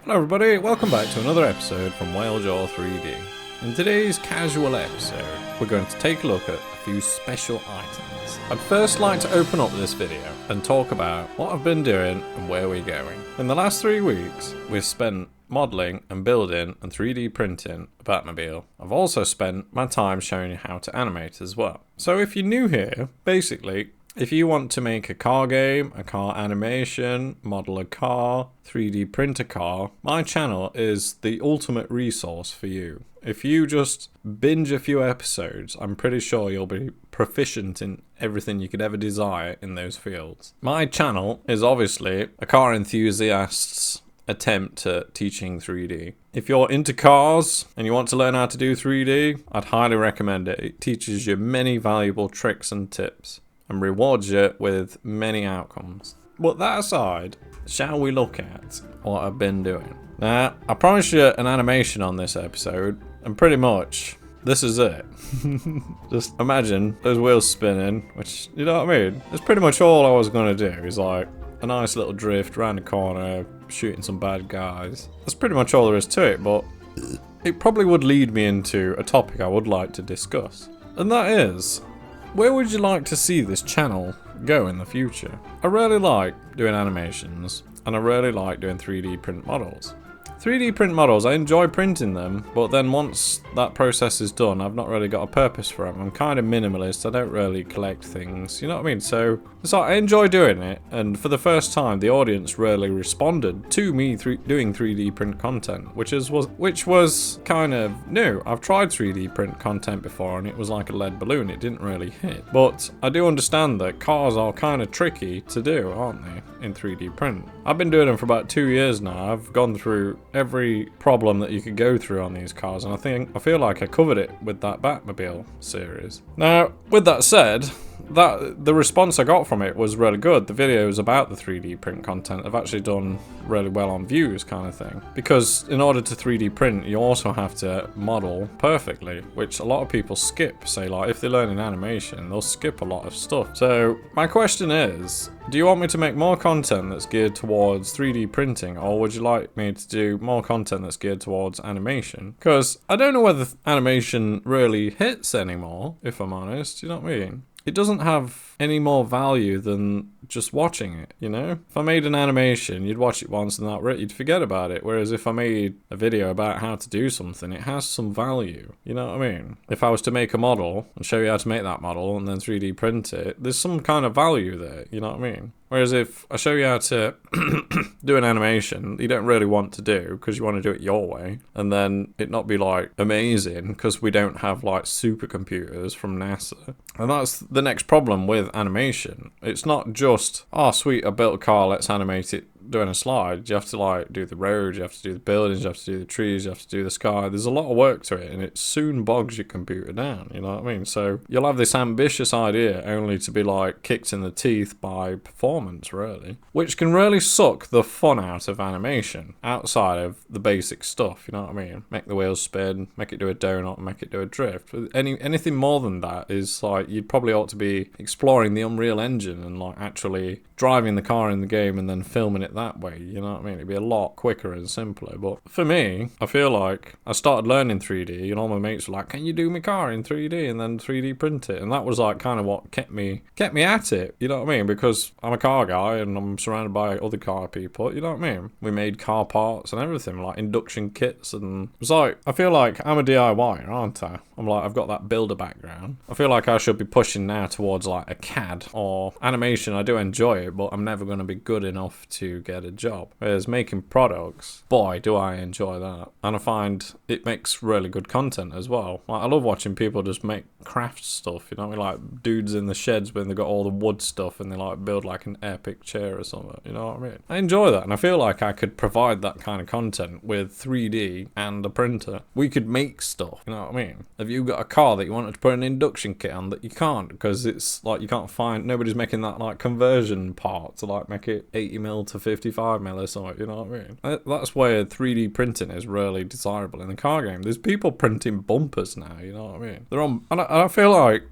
Hello everybody, welcome back to another episode from Whalejaw 3D. In today's casual episode, we're going to take a look at a few special items. I'd first like to open up this video and talk about what I've been doing and where we're going. In the last 3 weeks, we've spent modelling and building and 3D printing a Batmobile. I've also spent my time showing you how to animate as well. So if you're new here, basically, if you want to make a car game, a car animation, model a car, 3D print a car, my channel is the ultimate resource for you. If you just binge a few episodes, I'm pretty sure you'll be proficient in everything you could ever desire in those fields. My channel is obviously a car enthusiast's attempt at teaching 3D. If you're into cars and you want to learn how to do 3D, I'd highly recommend it. It teaches you many valuable tricks and tips and rewards you with many outcomes. But that aside, shall we look at what I've been doing? Now, I promised you an animation on this episode, and pretty much this is it. Just imagine those wheels spinning, which, you know what I mean? That's pretty much all I was gonna do, is like a nice little drift around the corner, shooting some bad guys. That's pretty much all there is to it, but it probably would lead me into a topic I would like to discuss. And that is, where would you like to see this channel go in the future? I really like doing animations, and I really like doing 3D print models. 3D print models, I enjoy printing them, but then once that process is done, I've not really got a purpose for them. I'm kind of minimalist, I don't really collect things, you know what I mean? So I enjoy doing it, and for the first time, the audience really responded to me doing 3D print content, which was kind of new. I've tried 3D print content before, and it was like a lead balloon, it didn't really hit. But I do understand that cars are kind of tricky to do, aren't they, in 3D print? I've been doing them for about 2 years now. I've gone through every problem that you could go through on these cars, and I feel like I covered it with that Batmobile series. Now, with that said, the response I got from it was really good. The videos about the 3D print content have actually done really well on views, kind of thing. Because in order to 3D print, you also have to model perfectly, which a lot of people skip. Say, like, if they learn in animation, they'll skip a lot of stuff. So my question is, do you want me to make more content that's geared towards 3D printing, or would you like me to do more content that's geared towards animation? Because I don't know whether animation really hits anymore, if I'm honest, you know what I mean? It doesn't have any more value than just watching it, you know? If I made an animation, you'd watch it once and you'd forget about it. Whereas if I made a video about how to do something, it has some value, you know what I mean? If I was to make a model and show you how to make that model and then 3D print it, there's some kind of value there, you know what I mean? Whereas if I show you how to do an animation you don't really want to do because you want to do it your way, and then it not be like amazing because we don't have like supercomputers from NASA. And that's the next problem with animation. It's not just, oh sweet, I built a car, let's animate it doing a slide. You have to like do the road, you have to do the buildings, you have to do the trees, you have to do the sky. There's a lot of work to it, and it soon bogs your computer down, you know what I mean? So you'll have this ambitious idea only to be like kicked in the teeth by performance, really, which can really suck the fun out of animation outside of the basic stuff, you know what I mean? Make the wheels spin, make it do a donut, make it do a drift. Anything more than that is like, you'd probably ought to be exploring the Unreal Engine and like actually driving the car in the game and then filming it that way, you know what I mean? It'd be a lot quicker and simpler. But for me, I feel like I started learning 3D and all my mates were like, can you do my car in 3D and then 3D print it? And that was like kind of what kept me at it, you know what I mean? Because I'm a car guy and I'm surrounded by other car people, you know what I mean? We made car parts and everything, like induction kits, and it was like, I feel like I'm a DIYer, aren't I? I've got that builder background. I feel like I should be pushing now towards like a CAD or animation. I do enjoy it, but I'm never going to be good enough to get a job. Whereas making products, boy, do I enjoy that. And I find it makes really good content as well. Like, I love watching people just make craft stuff, you know what I mean? Like dudes in the sheds when they got all the wood stuff and they like build like an epic chair or something, you know what I mean? I enjoy that, and I feel like I could provide that kind of content with 3D and a printer. We could make stuff, you know what I mean? Have you got a car that you wanted to put an induction kit on that you can't because it's like you can't find, nobody's making that like conversion part to like make it 80mm to 55mm or something, you know what I mean? That's where 3D printing is really desirable in the car game. There's people printing bumpers now, you know what I mean? They're on, and I feel like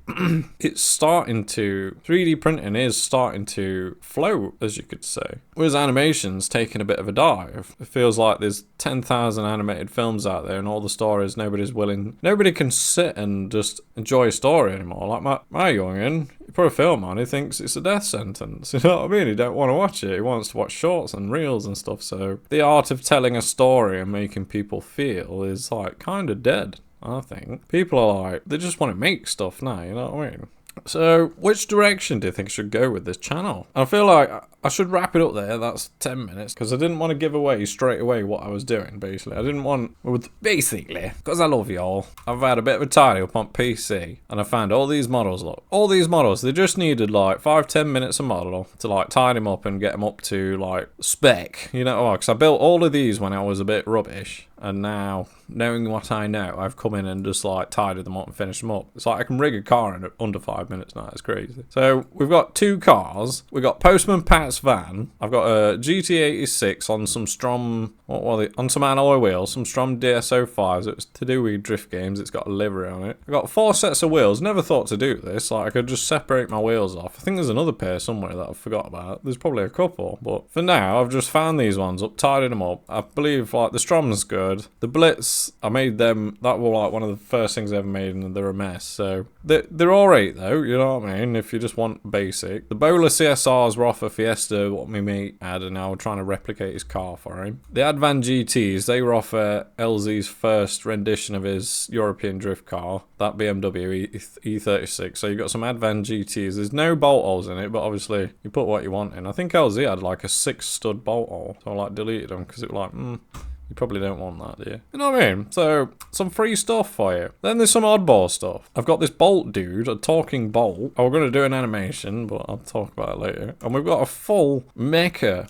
it's starting to, 3D printing is starting to float, as you could say. Whereas animation's taking a bit of a dive. It feels like there's 10,000 animated films out there and all the stories nobody can sit and just enjoy a story anymore. Like my youngin', you put a film on, he thinks it's a death sentence. You know what I mean? He don't want to watch it. He wants to watch shorts and reels and stuff. So the art of telling a story and making people feel is like kind of dead, I think. People are like, they just want to make stuff now, you know what I mean? So, which direction do you think I should go with this channel? I feel like I should wrap it up there. That's 10 minutes, because I didn't want to give away straight away what I was doing, basically. I didn't want, basically, because I love y'all, I've had a bit of a tidy up on PC, and I found all these models, look. All these models, they just needed like 5-10 minutes a model to like tidy them up and get them up to like spec, you know, because I built all of these when I was a bit rubbish. And now, knowing what I know, I've come in and just like tidied them up and finished them up. It's like I can rig a car in under 5 minutes now. It's crazy. So we've got two cars. We've got Postman Pat's van. I've got a GT86 on some Strom, on some alloy wheels, some Strom DSO5s. It's to do with drift games. It's got a livery on it. I've got 4 sets of wheels. Never thought to do this. Like I could just separate my wheels off. I think there's another pair somewhere that I forgot about. There's probably a couple. But for now, I've just found these ones up, tidied them up. I believe like the Strom's good. The Blitz, I made them, that were like one of the first things I ever made, and they're a mess. So they're alright though, you know what I mean, if you just want basic. The Bowler CSRs were off a Fiesta, what my mate had, and now we're trying to replicate his car for him. The Advan GTs, they were off LZ's first rendition of his European drift car, that BMW E36. So you got some Advan GTs. There's no bolt holes in it, but obviously you put what you want in. I think LZ had like a 6 stud bolt hole, so I like deleted them because it was like, you probably don't want that, do you? You know what I mean? So, some free stuff for you. Then there's some oddball stuff. I've got this Bolt dude, a talking Bolt. Oh, we're going to do an animation, but I'll talk about it later. And we've got a full mecha.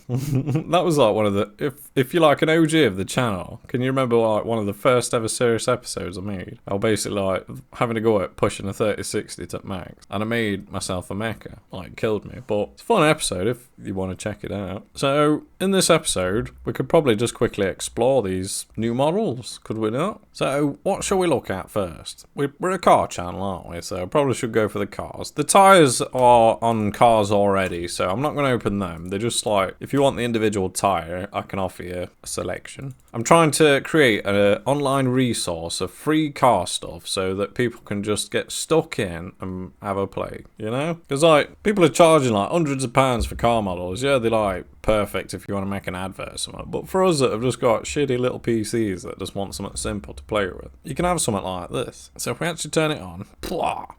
That was like one of the... If you're like an OG of the channel, can you remember like one of the first ever serious episodes I made? I was basically like having to go at pushing a 3060 to max. And I made myself a mecha. Like, killed me. But it's a fun episode if you want to check it out. So, in this episode, we could probably just quickly explore these new models, could we not? So what shall we look at first? We're a car channel, aren't we? So probably should go for the cars. The tyres are on cars already, so I'm not going to open them. They're just like, if you want the individual tyre, I can offer you a selection. I'm trying to create an online resource of free car stuff so that people can just get stuck in and have a play, you know? Because like, people are charging like hundreds of pounds for car models. Yeah, they're like perfect if you want to make an advert or something. But for us that have just got shitty little PCs that just want something simple to play with, you can have something like this. So if we actually turn it on,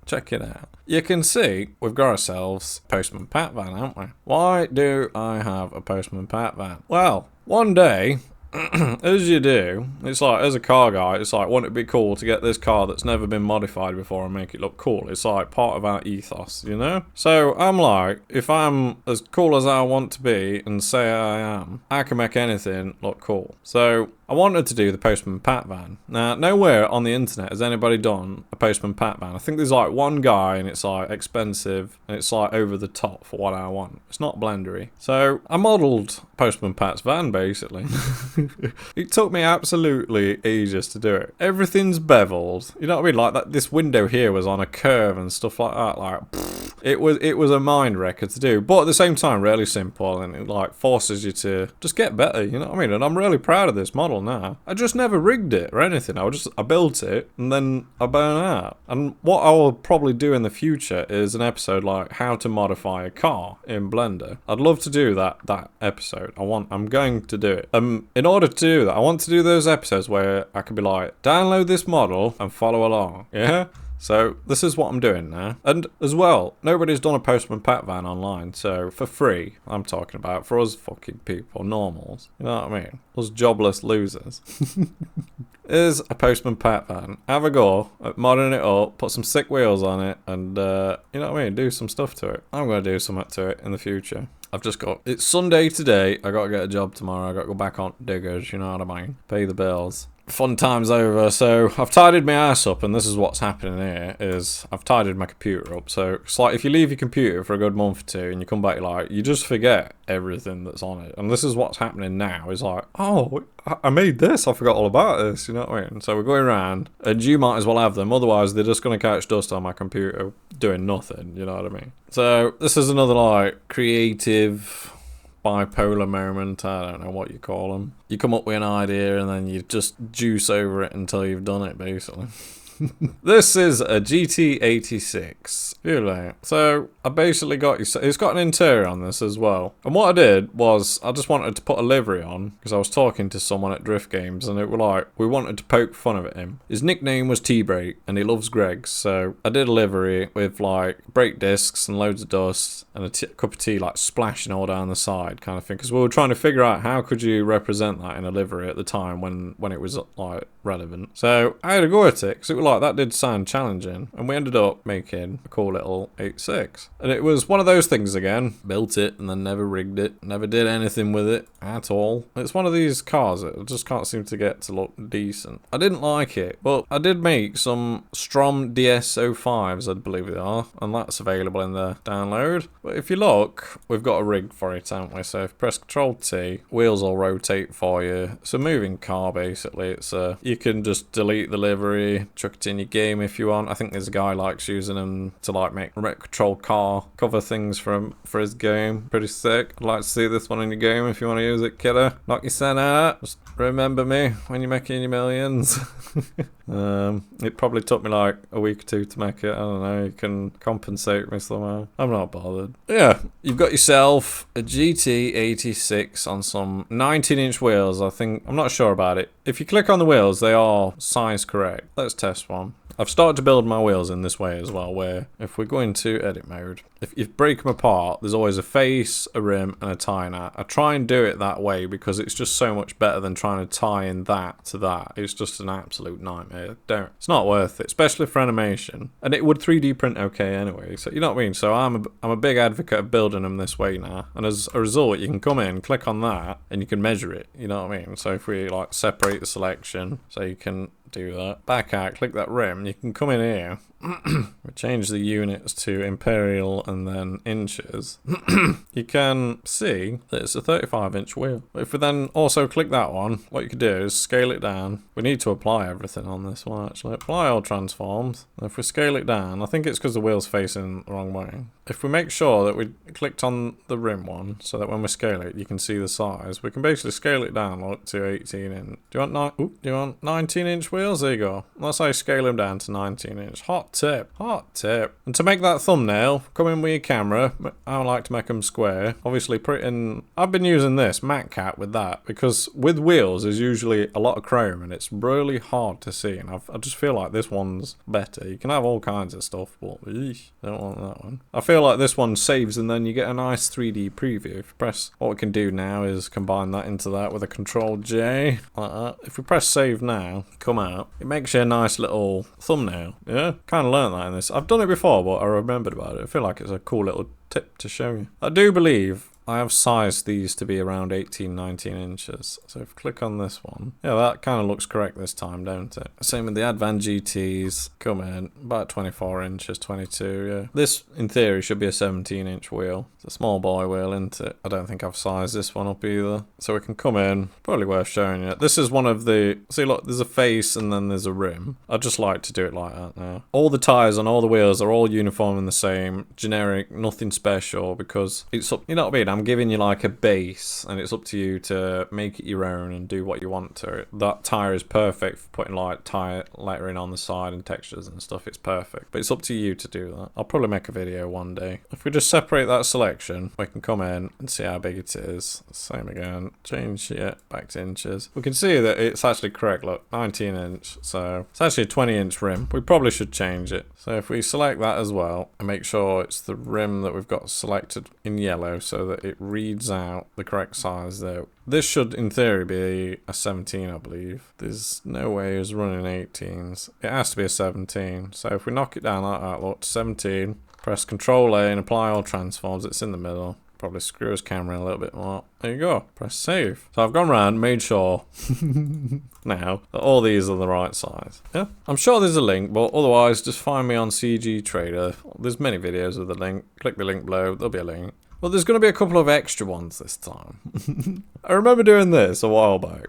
check it out. You can see we've got ourselves a Postman Pat van, haven't we? Why do I have a Postman Pat van? Well, one day, as you do, it's like, as a car guy, it's like, wouldn't it be cool to get this car that's never been modified before and make it look cool? It's like part of our ethos, you know? So I'm like, if I'm as cool as I want to be and say I am, I can make anything look cool. So I wanted to do the Postman Pat van. Now, nowhere on the internet has anybody done a Postman Pat van. I think there's like one guy and it's like expensive and it's like over the top for what I want. It's not blendery. So I modelled Postman Pat's van basically. It took me absolutely ages to do it. Everything's beveled. You know what I mean? Like that, this window here was on a curve and stuff like that. Like, it was a mind wrecker to do, but at the same time really simple, and it like forces you to just get better, you know what I mean? And I'm really proud of this model now. I just never rigged it or anything. I built it and then I burn out. And what I will probably do in the future is an episode like how to modify a car in Blender. I'd love to do that episode. I'm going to do it. In order to do that, I want to do those episodes where I could be like, download this model and follow along. Yeah? So this is what I'm doing now. And as well, nobody's done a Postman Pat van online, so for free, I'm talking about, for us fucking people, normals, you know what I mean? Us jobless losers. Is a Postman Pat van. Have a go at modding it up, put some sick wheels on it, and you know what I mean, do some stuff to it. I'm going to do something to it in the future. I've just got, it's Sunday today. I got to get a job tomorrow. I got to go back on diggers, you know what I mean? Pay the bills. Fun time's over, so I've tidied my ass up, and this is what's happening here, is I've tidied my computer up. So it's like if you leave your computer for a good month or two and you come back, like, you just forget everything that's on it. And this is what's happening now, is like, oh, I made this, I forgot all about this, you know what I mean? So we're going around, and you might as well have them, otherwise they're just going to catch dust on my computer doing nothing, you know what I mean? So this is another, like, creative bipolar moment, I don't know what you call them. You come up with an idea and then you just juice over it until you've done it, basically. This is a GT86. Really. So I basically got, it's got an interior on this as well. And what I did was I just wanted to put a livery on because I was talking to someone at Drift Games and it was like, we wanted to poke fun at him. His nickname was T-Brake and he loves Greggs. So I did a livery with like brake discs and loads of dust and a cup of tea like splashing all down the side kind of thing. Because we were trying to figure out how could you represent that in a livery at the time when it was like relevant. So I had a go at it because it was like, that did sound challenging, and we ended up making a cool little 86. And it was one of those things again, built it and then never rigged it, never did anything with it at all. It's one of these cars that I just can't seem to get to look decent. I didn't like it, but I did make some Strom DS05s, I believe they are, and that's available in the download. But if you look, we've got a rig for it, haven't we? So if you press Control T, wheels will rotate for you. It's a moving car basically. It's you can just delete the livery, chuck it in your game if you want. I think there's a guy likes using them to like make remote control car cover things for his game. Pretty sick. I'd like to see this one in your game if you want to use it, kiddo. Knock your cent out. Just remember me when you're making your millions. It probably took me like a week or two to make it. I don't know, you can compensate me somehow. I'm not bothered. Yeah, you've got yourself a GT86 on some 19-inch wheels. I'm not sure about it. If you click on the wheels, they are size correct. Let's test one. I've started to build my wheels in this way as well, where if we go into edit mode, if you break them apart, there's always a face, a rim, and a tie nut. I try and do it that way because it's just so much better than trying to tie in that to that. It's just an absolute nightmare. It's not worth it, especially for animation. And it would 3D print okay anyway, so you know what I mean? So I'm a big advocate of building them this way now. And as a result, you can come in, click on that, and you can measure it, you know what I mean? So if we like separate the selection, so you can do that. Back out, click that rim, you can come in here. We change the units to imperial and then inches. You can see that it's a 35-inch wheel. But if we then also click that one, what you could do is scale it down. We need to apply everything on this one actually. Apply all transforms. And if we scale it down, I think it's because the wheel's facing the wrong way. If we make sure that we clicked on the rim one, so that when we scale it, you can see the size, we can basically scale it down up to 18 inch. Do you want 19-inch wheels? There you go. That's how you scale them down to 19-inch. Hot tip. And to make that thumbnail, come in with your camera. I like to make them square. Obviously put it in, I've been using this MatCat with that, because with wheels there's usually a lot of chrome and it's really hard to see, and I just feel like this one's better. You can have all kinds of stuff, but eesh, don't want that one. I feel like this one saves and then you get a nice 3D preview. If you press, what we can do now is combine that into that with a Control J, like that. If we press save now, come out, it makes you a nice little thumbnail. Yeah, kind of learned that in this. I've done it before, but I remembered about it. I feel like it's a cool little tip to show you. I do believe I have sized these to be around 18-19 inches. So if you click on this one, yeah, that kind of looks correct this time, don't it? Same with the Advan GTs, come in, about 24 inches, 22, yeah. This, in theory, should be a 17-inch wheel. It's a small boy wheel, isn't it? I don't think I've sized this one up either. So we can come in, probably worth showing you. This is one of the, see look, there's a face and then there's a rim. I just like to do it like that now. All the tires on all the wheels are all uniform and the same, generic, nothing special, because it's up, you know what I mean? I'm giving you like a base and it's up to you to make it your own and do what you want to it. That tire is perfect for putting like tire lettering on the side and textures and stuff. It's perfect, but it's up to you to do that. I'll probably make a video one day. If we just separate that selection, we can come in and see how big it is. Same again, change it back to inches. We can see that it's actually correct. Look, 19-inch, so it's actually a 20-inch rim. We probably should change it. So if we select that as well and make sure it's the rim that we've got selected in yellow so that it reads out the correct size there. This should, in theory, be a 17, I believe. There's no way it's running 18s. It has to be a 17. So if we knock it down like that, look, 17, press Control A and apply all transforms, it's in the middle. Probably screw his camera in a little bit more. There you go. Press save. So I've gone around, made sure now that all these are the right size. Yeah. I'm sure there's a link, but otherwise just find me on CG Trader. There's many videos with the link. Click the link below. There'll be a link. Well, there's going to be a couple of extra ones this time. I remember doing this a while back.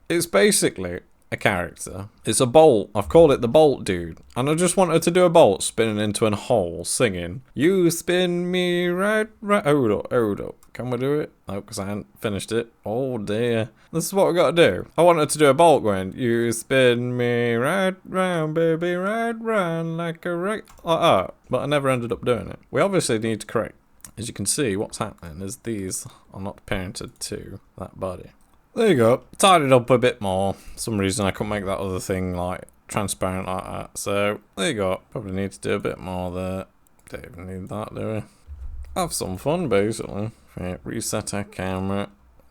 It's basically a character. It's a bolt. I've called it the Bolt Dude. And I just wanted to do a bolt spinning into a hole singing, "You spin me right. Hold up. Can we do it? No, because I hadn't finished it. Oh dear. This is what we got to do. I wanted to do a bolt going, "You spin me right round, baby, right round like a like that." But I never ended up doing it. We obviously need to correct. As you can see, what's happening is these are not parented to that body. There you go. Tied it up a bit more. For some reason I couldn't make that other thing like transparent like that. So there you go. Probably need to do a bit more there. Don't even need that, do we? Have some fun basically. Right, reset our camera.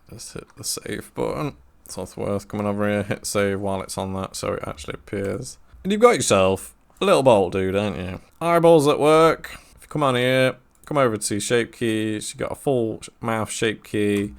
Just hit the save button. It's not worth coming over here, hit save while it's on that so it actually appears. And you've got yourself a little bolt dude, don't you? Eyeballs at work. If you come on here, come over to shape keys. You've got a full mouth shape key.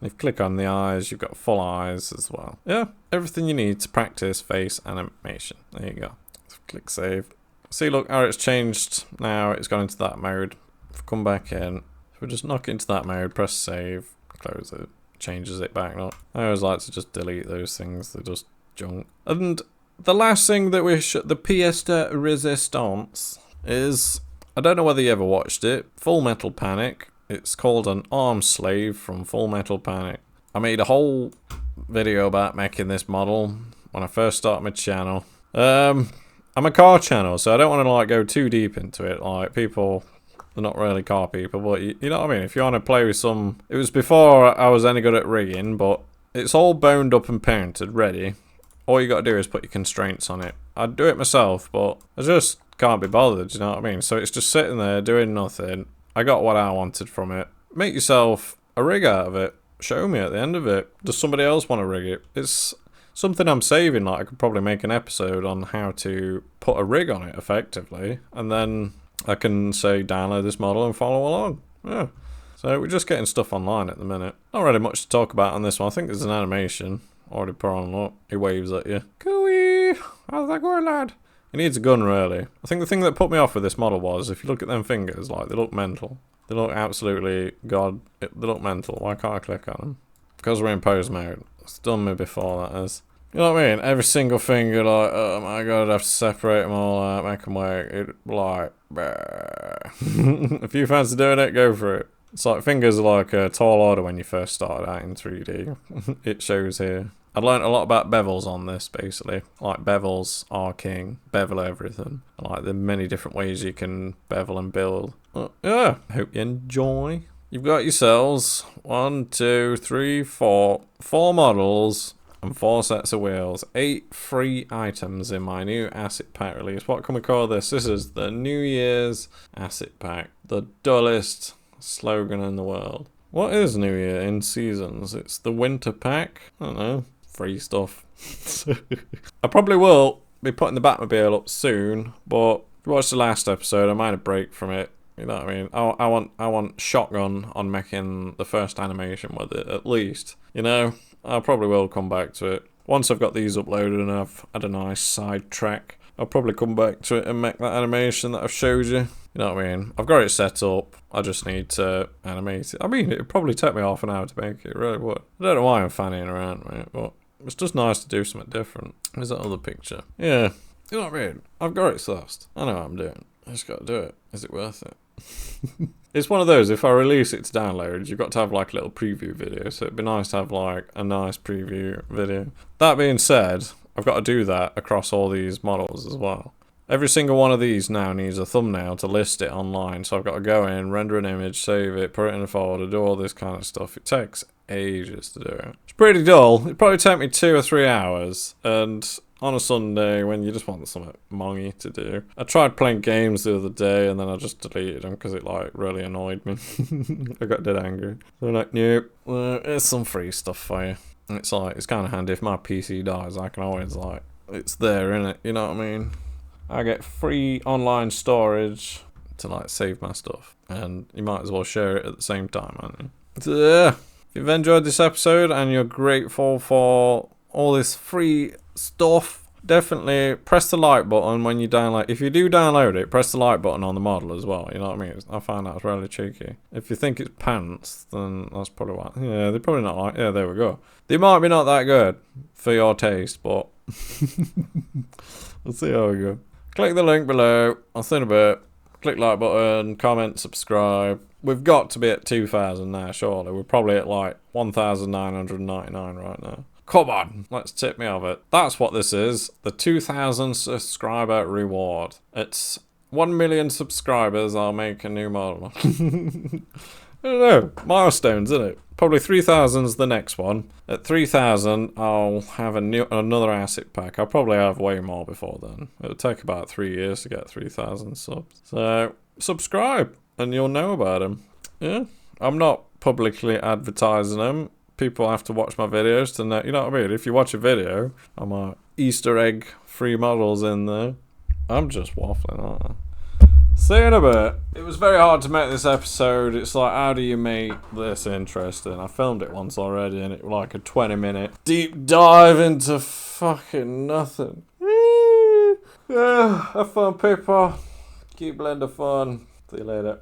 If you click on the eyes, you've got full eyes as well. Yeah, everything you need to practice face animation. There you go. So click save. See, look how it's changed now. It's gone into that mode. If we come back in, if we just knock it into that mode, press save, close it, changes it back. Not. I always like to just delete those things. They're just junk. And the last thing that we should, the pièce de résistance is, I don't know whether you ever watched it, Full Metal Panic. It's called an arm slave from Full Metal Panic. I made a whole video about making this model when I first started my channel. I'm a car channel, so I don't want to like go too deep into it. Like people, they're not really car people, but you know what I mean? If you want to play with some... It was before I was any good at rigging, but it's all boned up and parented, ready. All you got to do is put your constraints on it. I'd do it myself, but I just can't be bothered, you know what I mean? So it's just sitting there doing nothing. I got what I wanted from it. Make yourself a rig out of it. Show me at the end of it. Does somebody else want to rig it? It's something I'm saving. Like I could probably make an episode on how to put a rig on it effectively. And then I can say download this model and follow along. Yeah. So we're just getting stuff online at the minute. Not really much to talk about on this one. I think there's an animation already put on. Look, he waves at you. Cooey! How's that going, lad? He needs a gun, really. I think the thing that put me off with this model was, if you look at them fingers, like, they look mental. They look absolutely, they look mental. Why can't I click on them? Because we're in pose mode. It's done me before, that is. You know what I mean? Every single finger, like, oh my god, I'd have to separate them all out, make them work. It, like, if you fancy doing it, go for it. It's like, fingers are like a tall order when you first started out in 3D. It shows here. I learned a lot about bevels on this, basically. Like, bevels are king. Bevel everything. Like, there are many different ways you can bevel and build. But, yeah, hope you enjoy. You've got yourselves 1, 2, 3, 4. 4 models and 4 sets of wheels. 8 free items in my new Asset Pack release. What can we call this? This is the New Year's Asset Pack. The dullest slogan in the world. What is New Year in seasons? It's the Winter Pack. I don't know. Free stuff. I probably will be putting the Batmobile up soon, but if you watched the last episode, I might a break from it. You know what I mean? I want shotgun on making the first animation with it, at least. You know, I probably will come back to it. Once I've got these uploaded and I've had a nice side track, I'll probably come back to it and make that animation that I've showed you. You know what I mean? I've got it set up. I just need to animate it. I mean, it'd probably take me half an hour to make it. It really would. I don't know why I'm fannying around, mate, but it's just nice to do something different. There's that other picture. Yeah. You know what I mean? I've got it sussed. I know what I'm doing. I just got to do it. Is it worth it? It's one of those, if I release it to download, you've got to have like a little preview video. So it'd be nice to have like a nice preview video. That being said, I've got to do that across all these models as well. Every single one of these now needs a thumbnail to list it online. So I've got to go in, render an image, save it, put it in a folder, do all this kind of stuff. It takes ages to do it. It's pretty dull. It'd probably take me 2 or 3 hours. And on a Sunday, when you just want something mongy to do. I tried playing games the other day and then I just deleted them because it like really annoyed me. I got dead angry. So I'm like, nope, there's some free stuff for you. And it's like, it's kind of handy if my PC dies, I can always like, it's there, innit? You know what I mean? I get free online storage to like save my stuff, and you might as well share it at the same time, aren't you? So, yeah, if you've enjoyed this episode and you're grateful for all this free stuff, definitely press the like button when you download. If you do download it, press the like button on the model as well. You know what I mean? I find that's really cheeky. If you think it's pants, then that's probably why. Yeah, they're probably not like. Yeah, there we go. They might be not that good for your taste, but we'll see how we go. Click the link below. I'll see you in a bit. Click like button, comment, subscribe. We've got to be at 2,000 now, surely. We're probably at like 1,999 right now. Come on, let's tip me of it. That's what this is. The 2,000 subscriber reward. It's 1 million subscribers, I'll make a new model. I don't know. Milestones, isn't it? Probably 3,000's the next one. At 3,000, I'll have another asset pack. I'll probably have way more before then. It'll take about 3 years to get 3,000 subs. So, subscribe, and you'll know about them. Yeah? I'm not publicly advertising them. People have to watch my videos to know. You know what I mean? If you watch a video, I'm a Easter egg free models in there. I'm just waffling, aren't I? See you in a bit. It was very hard to make this episode. It's like, how do you make this interesting? I filmed it once already, and it was like a 20-minute deep dive into fucking nothing. Yeah, have fun, people. Keep Blender fun. See you later.